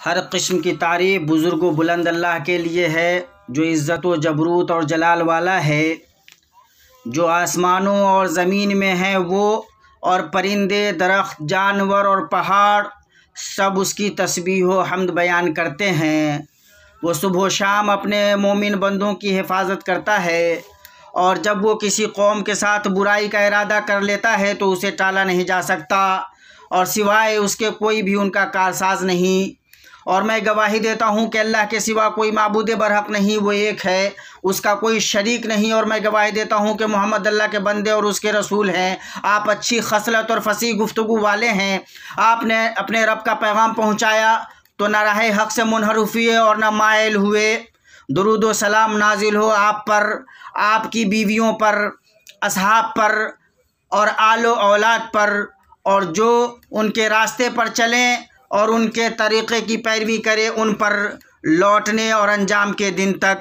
ہر قسم کی تعریف بزرگ و بلند اللہ کے لیے ہے، جو عزت و جبروت اور جلال والا ہے۔ جو آسمانوں اور زمین میں ہیں وہ، اور پرندے، درخت، جانور اور پہاڑ سب اس کی تسبیح و حمد بیان کرتے ہیں۔ وہ صبح و شام اپنے مومن بندوں کی حفاظت کرتا ہے، اور جب وہ کسی قوم کے ساتھ برائی کا ارادہ کر لیتا ہے تو اسے ٹالا نہیں جا سکتا، اور سوائے اس کے کوئی بھی ان کا کارساز نہیں۔ اور میں گواہی دیتا ہوں کہ اللہ کے سوا کوئی معبود برحق نہیں، وہ ایک ہے، اس کا کوئی شریک نہیں۔ اور میں گواہی دیتا ہوں کہ محمد اللہ کے بندے اور اس کے رسول ہیں۔ آپ اچھی خصلت اور فصیح گفتگو والے ہیں۔ آپ نے اپنے رب کا پیغام پہنچایا تو نہ راہ حق سے منحرف ہوئے اور نہ مائل ہوئے۔ درود و سلام نازل ہو آپ پر، آپ کی بیویوں پر، اصحاب پر اور آل و اولاد پر، اور جو ان کے راستے پر چلیں اور ان کے طریقے کی پیروی کرے ان پر لوٹنے اور انجام کے دن تک۔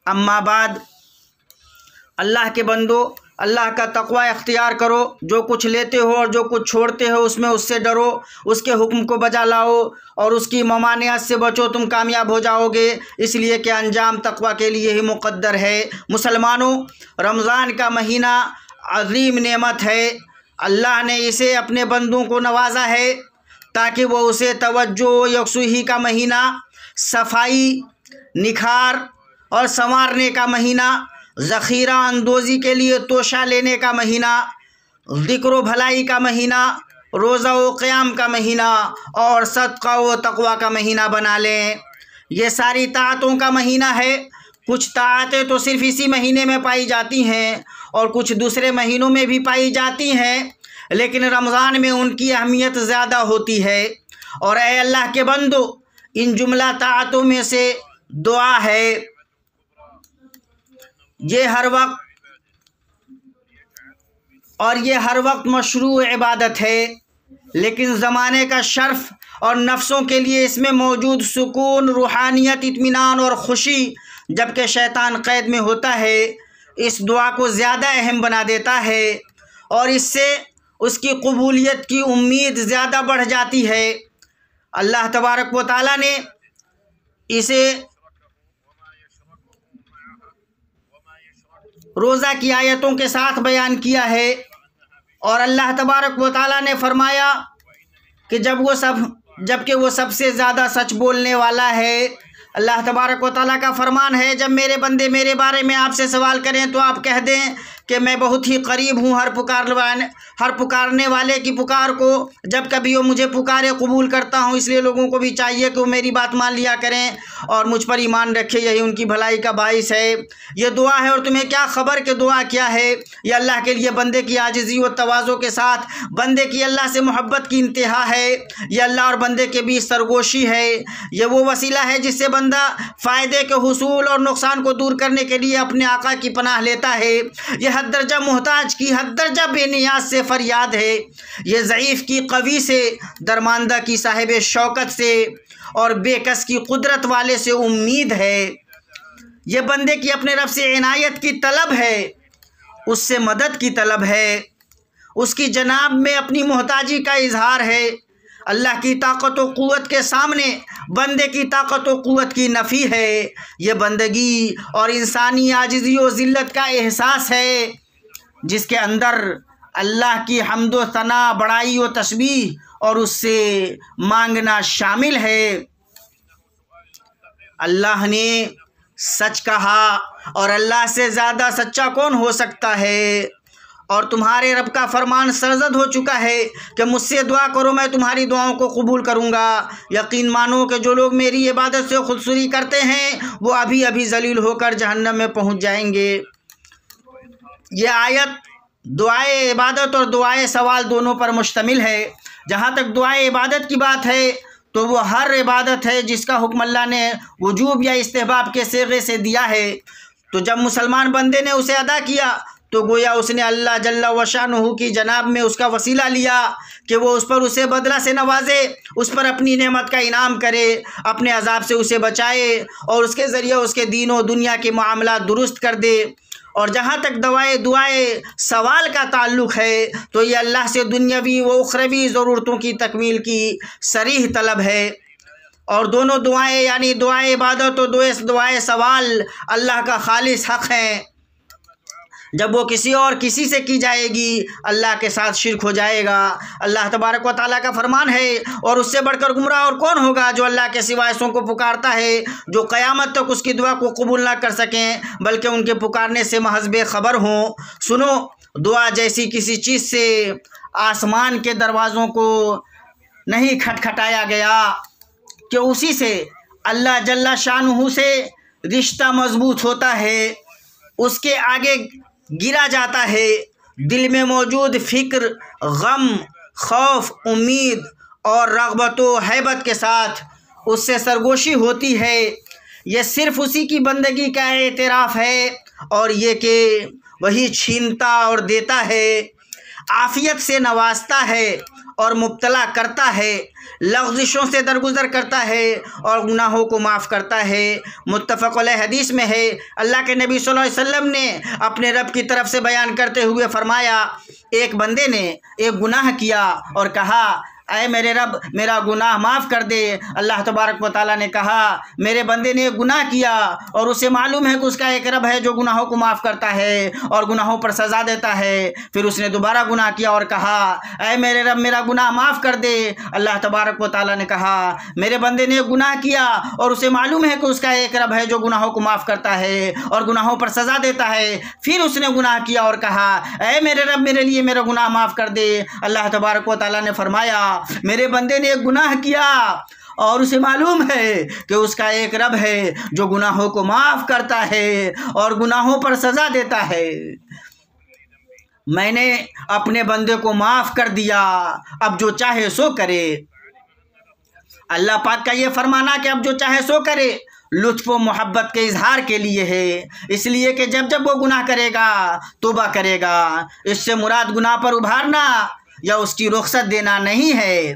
اما بعد، اللہ کے بندو، اللہ کا تقوی اختیار کرو۔ جو کچھ لیتے ہو اور جو کچھ چھوڑتے ہو اس میں اس سے ڈرو، اس کے حکم کو بجا لاؤ اور اس کی ممانعت سے بچو، تم کامیاب ہو جاؤ گے، اس لیے کہ انجام تقوی کے لیے ہی مقدر ہے۔ مسلمانوں، رمضان کا مہینہ عظیم نعمت ہے۔ اللہ نے اسے اپنے بندوں کو نوازا ہے تاکہ وہ اسے توجہ و یکسوئی کا مہینہ، صفائی، نکھار اور سنوارنے کا مہینہ، ذخیرہ اندوزی کے لیے توشہ لینے کا مہینہ، ذکر و بھلائی کا مہینہ، روزہ و قیام کا مہینہ اور صدقہ و تقوی کا مہینہ بنا لیں۔ یہ ساری طاعتوں کا مہینہ ہے۔ کچھ طاعتیں تو صرف اسی مہینے میں پائی جاتی ہیں اور کچھ دوسرے مہینوں میں بھی پائی جاتی ہیں، لیکن رمضان میں ان کی اہمیت زیادہ ہوتی ہے۔ اور اے اللہ کے بندو، ان جملہ طاعتوں میں سے دعا ہے، یہ ہر وقت مشروع عبادت ہے، لیکن زمانے کا شرف اور نفسوں کے لیے اس میں موجود سکون، روحانیت، اطمینان اور خوشی جبکہ شیطان قید میں ہوتا ہے، اس دعا کو زیادہ اہم بنا دیتا ہے، اور اس سے اس کی قبولیت کی امید زیادہ بڑھ جاتی ہے۔ اللہ تبارک و تعالیٰ نے اسے روزہ کی آیتوں کے ساتھ بیان کیا ہے، اور اللہ تبارک و تعالیٰ نے فرمایا کہ جبکہ وہ سب سے زیادہ سچ بولنے والا ہے۔ اللہ تبارک و تعالیٰ کا فرمان ہے، جب میرے بندے میرے بارے میں آپ سے سوال کریں تو آپ کہہ دیں کہ میں بہت ہی قریب ہوں ہر پکارنے والے کی پکار کو، جب کبھی وہ مجھے پکارے قبول کرتا ہوں۔ اس لیے لوگوں کو بھی چاہیے کہ وہ میری بات مان لیا کریں اور مجھ پر ایمان رکھے، یہی ان کی بھلائی کا باعث ہے۔ یہ دعا ہے، اور تمہیں کیا خبر کہ دعا کیا ہے؟ یہ اللہ کے لیے بندے کی عاجزی و تواضع کے ساتھ بندے کی اللہ سے محبت کی انتہا ہے۔ یہ اللہ اور بندے کے بیچ سرگوشی ہے۔ یہ وہ وسیلہ ہے جس سے بندہ فائدے کے حصول اور نقصان کو دور کرنے کے لیے اپنے آقا کی پناہ لیتا ہے۔ یہ حد درجہ محتاج کی حد درجہ بے نیاز سے فریاد ہے۔ یہ ضعیف کی قوی سے، درماندہ کی صاحب شوکت سے، اور بے کس کی قدرت والے سے امید ہے۔ یہ بندے کی اپنے رب سے عنایت کی طلب ہے، اس سے مدد کی طلب ہے، اس کی جناب میں اپنی محتاجی کا اظہار ہے۔ اللہ کی طاقت و قوت کے سامنے بندے کی طاقت و قوت کی نفی ہے۔ یہ بندگی اور انسانی عاجزی و ذلت کا احساس ہے، جس کے اندر اللہ کی حمد و ثنا، بڑائی و تسبیح اور اس سے مانگنا شامل ہے۔ اللہ نے سچ کہا، اور اللہ سے زیادہ سچا کون ہو سکتا ہے؟ اور تمہارے رب کا فرمان سرزد ہو چکا ہے کہ مجھ سے دعا کرو، میں تمہاری دعاؤں کو قبول کروں گا۔ یقین مانو کہ جو لوگ میری عبادت سے خودسری کرتے ہیں وہ ابھی ابھی ذلیل ہو کر جہنم میں پہنچ جائیں گے۔ یہ آیت دعائے عبادت اور دعائے سوال دونوں پر مشتمل ہے۔ جہاں تک دعائے عبادت کی بات ہے تو وہ ہر عبادت ہے جس کا حکم اللہ نے وجوب یا استحباب کے صیغے سے دیا ہے، تو جب مسلمان بندے نے اسے ادا کیا تو گویا اس نے اللہ جل و شانہ کی جناب میں اس کا وسیلہ لیا کہ وہ اس پر اسے بدلہ سے نوازے، اس پر اپنی نعمت کا انعام کرے، اپنے عذاب سے اسے بچائے اور اس کے ذریعے اس کے دین و دنیا کے معاملات درست کر دے۔ اور جہاں تک دعائے سوال کا تعلق ہے تو یہ اللہ سے دنیاوی و اخروی ضرورتوں کی تکمیل کی صریح طلب ہے۔ اور دونوں دعائیں یعنی دعائیں عبادت اور دعائیں سوال اللہ کا خالص حق ہے۔ جب وہ کسی سے کی جائے گی اللہ کے ساتھ شرک ہو جائے گا۔ اللہ تبارک و تعالیٰ کا فرمان ہے، اور اس سے بڑھ کر گمراہ اور کون ہوگا جو اللہ کے سوا ایسوں کو پکارتا ہے جو قیامت تک اس کی دعا کو قبول نہ کر سکیں بلکہ ان کے پکارنے سے محض بے خبر ہوں۔ سنو، دعا جیسی کسی چیز سے آسمان کے دروازوں کو نہیں کھٹکھٹایا گیا کہ اسی سے اللہ جل شانہ سے رشتہ مضبوط ہوتا ہے، اس کے آگے گرا جاتا ہے۔ دل میں موجود فکر، غم، خوف، امید اور رغبت و ہیبت کے ساتھ اس سے سرگوشی ہوتی ہے۔ یہ صرف اسی کی بندگی کا اعتراف ہے، اور یہ کہ وہی چھینتا اور دیتا ہے، عافیت سے نوازتا ہے اور مبتلا کرتا ہے، لغزشوں سے درگزر کرتا ہے اور گناہوں کو معاف کرتا ہے۔ متفق علیہ حدیث میں ہے، اللہ کے نبی صلی اللہ علیہ وسلم نے اپنے رب کی طرف سے بیان کرتے ہوئے فرمایا، ایک بندے نے ایک گناہ کیا اور کہا، اے میرے رب میرا گناہ معاف کر دے۔ اللہ تبارک و تعالیٰ نے کہا، میرے بندے نے ایک گناہ کیا اور اسے معلوم ہے کہ اس کا ایک رب ہے جو گناہوں کو معاف کرتا ہے اور گناہوں پر سزا دیتا ہے۔ پھر اس نے دوبارہ گناہ کیا اور کہا، اے میرے رب میرا گناہ معاف کر دے۔ اللہ تبارک و تعالیٰ نے کہا، میرے بندے نے ایک گناہ کیا اور اسے معلوم ہے کہ اس کا ایک رب ہے جو گناہوں کو معاف کرتا ہے اور گناہوں پر سزا دیتا ہے۔ پھر اس نے گناہ کیا اور کہا، اے میرے رب میرے لیے میرا گناہ معاف کر دے۔ اللہ تبارک و تعالیٰ نے فرمایا، میرے بندے نے ایک گناہ کیا اور اسے معلوم ہے کہ اس کا ایک رب ہے جو گناہوں کو معاف کرتا ہے اور گناہوں پر سزا دیتا ہے۔ میں نے اپنے بندے کو معاف کر دیا، اب جو چاہے سو کرے۔ اللہ پاک کا یہ فرمانا کہ اب جو چاہے سو کرے لطف و محبت کے اظہار کے لیے ہے، اس لیے کہ جب وہ گناہ کرے گا توبہ کرے گا۔ اس سے مراد گناہ پر ابھارنا یا اس کی رخصت دینا نہیں ہے،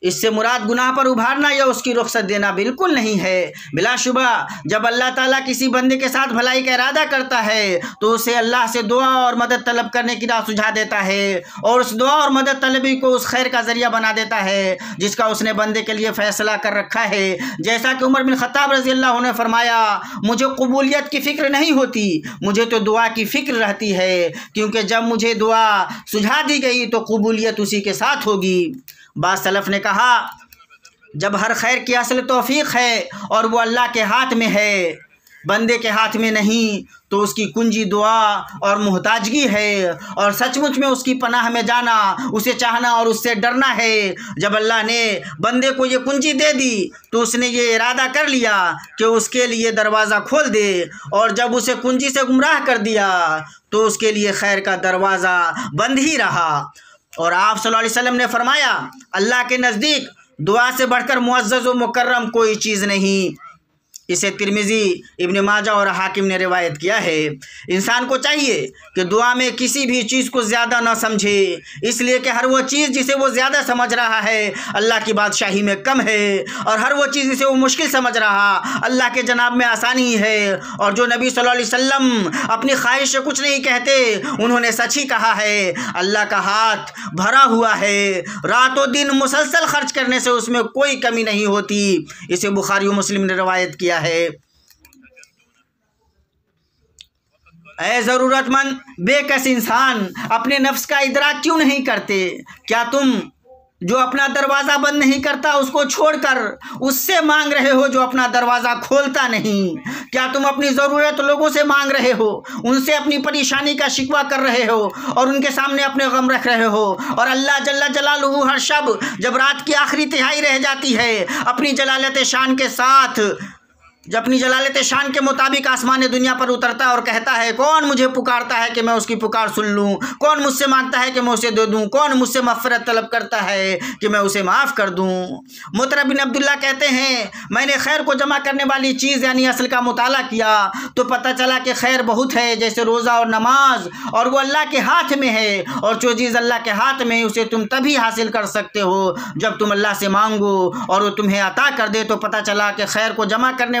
اس سے مراد گناہ پر ابھارنا یا اس کی رخصت دینا بالکل نہیں ہے۔ بلا شبہ جب اللہ تعالیٰ کسی بندے کے ساتھ بھلائی کا ارادہ کرتا ہے تو اسے اللہ سے دعا اور مدد طلب کرنے کی راہ سجھا دیتا ہے، اور اس دعا اور مدد طلبی کو اس خیر کا ذریعہ بنا دیتا ہے جس کا اس نے بندے کے لیے فیصلہ کر رکھا ہے۔ جیسا کہ عمر بن خطاب رضی اللہ عنہ نے فرمایا، مجھے قبولیت کی فکر نہیں ہوتی، مجھے تو دعا کی فکر رہتی ہے، کیونکہ جب مجھے دعا سجھا دی گئی تو قبولیت اسی کے ساتھ ہوگی۔ بعض سلف نے کہا، جب ہر خیر کی اصل توفیق ہے اور وہ اللہ کے ہاتھ میں ہے، بندے کے ہاتھ میں نہیں، تو اس کی کنجی دعا اور محتاجگی ہے، اور سچ مچ میں اس کی پناہ میں جانا، اسے چاہنا اور اس سے ڈرنا ہے۔ جب اللہ نے بندے کو یہ کنجی دے دی تو اس نے یہ ارادہ کر لیا کہ اس کے لیے دروازہ کھول دے، اور جب اسے کنجی سے گمراہ کر دیا تو اس کے لیے خیر کا دروازہ بند ہی رہا۔ اور آپ صلی اللہ علیہ وسلم نے فرمایا، اللہ کے نزدیک دعا سے بڑھ کر معزز و مکرم کوئی چیز نہیں۔ اسے ترمذی، ابن ماجہ اور حاکم نے روایت کیا ہے۔ انسان کو چاہیے کہ دعا میں کسی بھی چیز کو زیادہ نہ سمجھے، اس لیے کہ ہر وہ چیز جسے وہ زیادہ سمجھ رہا ہے اللہ کی بادشاہی میں کم ہے، اور ہر وہ چیز جسے وہ مشکل سمجھ رہا اللہ کے جناب میں آسانی ہے۔ اور جو نبی صلی اللہ علیہ وسلم اپنی خواہش سے کچھ نہیں کہتے، انہوں نے سچ ہی کہا ہے۔ اللہ کا ہاتھ بھرا ہوا ہے، رات و دن مسلسل خرچ کرنے سے اس میں کوئی کمی نہیں ہوتی۔ اسے بخاری و مسلم نے روایت کیا ہے۔ اے ضرورت مند بے کس انسان، اپنے نفس کا ادراک کیوں نہیں کرتے؟ کیا تم جو اپنا دروازہ بند نہیں کرتا اس کو چھوڑ کر اس سے مانگ رہے ہو جو اپنا دروازہ کھولتا نہیں؟ کیا تم اپنی ضرورت لوگوں سے مانگ رہے ہو، ان سے اپنی پریشانی کا شکوہ کر رہے ہو اور ان کے سامنے اپنے غم رکھ رہے ہو، اور اللہ جل جلالہ ہر شب جب رات کی آخری تہائی رہ جاتی ہے اپنی جلالت شان کے ساتھ، جب اپنی جلالت شان کے مطابق آسمان دنیا پر اترتا ہے اور کہتا ہے، کون مجھے پکارتا ہے کہ میں اس کی پکار سن لوں، کون مجھ سے مانگتا ہے کہ میں اسے دے دوں، کون مجھ سے مغفرت طلب کرتا ہے کہ میں اسے معاف کر دوں۔ مطرب بن عبداللہ کہتے ہیں، میں نے خیر کو جمع کرنے والی چیز یعنی اصل کا مطالعہ کیا تو پتہ چلا کہ خیر بہت ہے، جیسے روزہ اور نماز، اور وہ اللہ کے ہاتھ میں ہے، اور جو چیز اللہ کے ہاتھ میں ہے اسے تم تبھی حاصل کر سکتے ہو جب تم اللہ سے مانگو اور وہ تمہیں عطا کر دے۔ تو پتہ چلا کہ خیر کو جمع کرنے